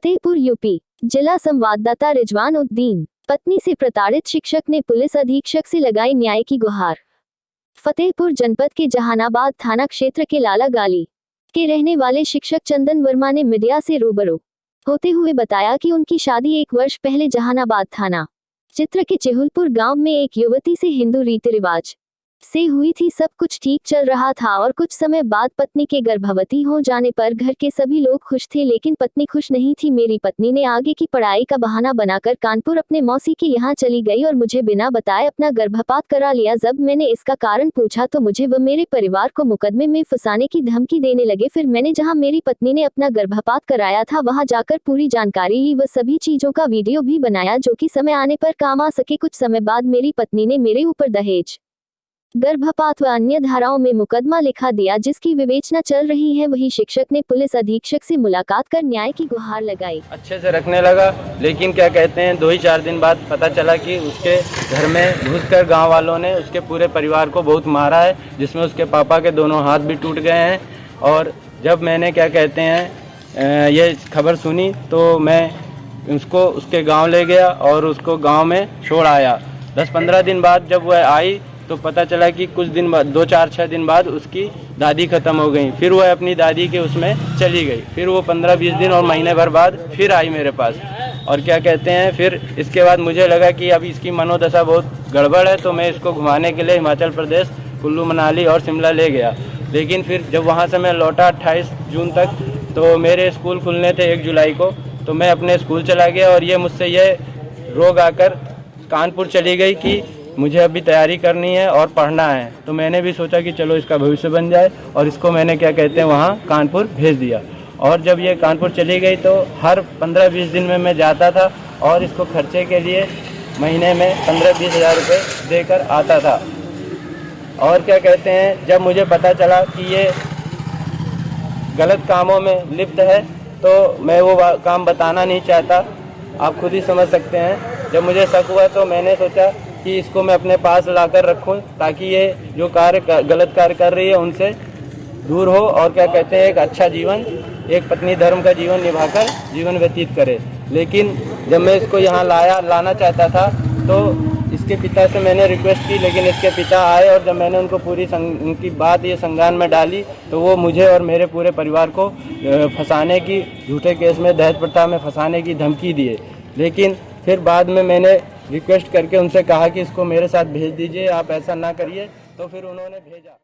Fatehpur UP. जिला संवाददाता रिजवान उद्दीन। पत्नी से प्रताड़ित शिक्षक ने पुलिस अधीक्षक से लगाई न्याय की गुहार। फतेहपुर जनपद के जहानाबाद थाना क्षेत्र के लाला गाली के रहने वाले शिक्षक चंदन वर्मा ने मीडिया से रूबरू होते हुए बताया कि उनकी शादी 1 वर्ष पहले जहानाबाद थाना चित्र के चेहुलपुर गांव में एक युवती से हिंदू रीति रिवाज से हुई थी। सब कुछ ठीक चल रहा था और कुछ समय बाद पत्नी के गर्भवती हो जाने पर घर के सभी लोग खुश थे, लेकिन पत्नी खुश नहीं थी। मेरी पत्नी ने आगे की पढ़ाई का बहाना बनाकर कानपुर अपने मौसी के यहाँ चली गई और मुझे बिना बताए अपना गर्भपात करा लिया। जब मैंने इसका कारण पूछा तो मुझे व मेरे परिवार को मुकदमे में फंसाने की धमकी देने लगे। फिर मैंने जहाँ मेरी पत्नी ने अपना गर्भपात कराया था वहाँ जाकर पूरी जानकारी ली व सभी चीजों का वीडियो भी बनाया, जो कि समय आने पर काम आ सके। कुछ समय बाद मेरी पत्नी ने मेरे ऊपर दहेज, गर्भपात व अन्य धाराओं में मुकदमा लिखा दिया, जिसकी विवेचना चल रही है। वही शिक्षक ने पुलिस अधीक्षक से मुलाकात कर न्याय की गुहार लगाई। अच्छे से रखने लगा, लेकिन क्या कहते हैं 2 ही 4 दिन बाद पता चला कि उसके घर में घुसकर गांव वालों ने उसके पूरे परिवार को बहुत मारा है, जिसमें उसके पापा के दोनों हाथ भी टूट गए हैं। और जब मैंने क्या कहते हैं ये खबर सुनी तो मैं उसको उसके गाँव ले गया और उसको गाँव में छोड़ आया। 10-15 दिन बाद जब वह आई तो पता चला कि कुछ दिन बाद 2-4-6 दिन बाद उसकी दादी ख़त्म हो गई। फिर वह अपनी दादी के उसमें चली गई। फिर वो 15-20 दिन और महीने भर बाद फिर आई मेरे पास। और क्या कहते हैं फिर इसके बाद मुझे लगा कि अब इसकी मनोदशा बहुत गड़बड़ है, तो मैं इसको घुमाने के लिए हिमाचल प्रदेश, कुल्लू मनाली और शिमला ले गया। लेकिन फिर जब वहाँ से मैं लौटा 28 जून तक, तो मेरे स्कूल खुलने थे 1 जुलाई को, तो मैं अपने स्कूल चला गया और ये मुझसे ये रोग आकर कानपुर चली गई कि मुझे अभी तैयारी करनी है और पढ़ना है। तो मैंने भी सोचा कि चलो इसका भविष्य बन जाए, और इसको मैंने क्या कहते हैं वहाँ कानपुर भेज दिया। और जब ये कानपुर चली गई तो हर 15-20 दिन में मैं जाता था और इसको खर्चे के लिए महीने में 15-20 हज़ार रुपये देकर आता था। और क्या कहते हैं जब मुझे पता चला कि ये गलत कामों में लिप्त है तो मैं वो काम बताना नहीं चाहता, आप खुद ही समझ सकते हैं। जब मुझे शक हुआ तो मैंने सोचा कि इसको मैं अपने पास लाकर रखूं, ताकि ये जो गलत कार्य कर रही है उनसे दूर हो और क्या कहते हैं एक अच्छा जीवन, एक पत्नी धर्म का जीवन निभाकर जीवन व्यतीत करे। लेकिन जब मैं इसको यहाँ लाना चाहता था तो इसके पिता से मैंने रिक्वेस्ट की, लेकिन इसके पिता आए और जब मैंने उनको पूरी उनकी बात ये संज्ञान में डाली तो वो मुझे और मेरे पूरे परिवार को फंसाने की, झूठे केस में दहेज प्रथा में फंसाने की धमकी दिए। लेकिन फिर बाद में मैंने रिक्वेस्ट करके उनसे कहा कि इसको मेरे साथ भेज दीजिए, आप ऐसा ना करिए, तो फिर उन्होंने भेजा।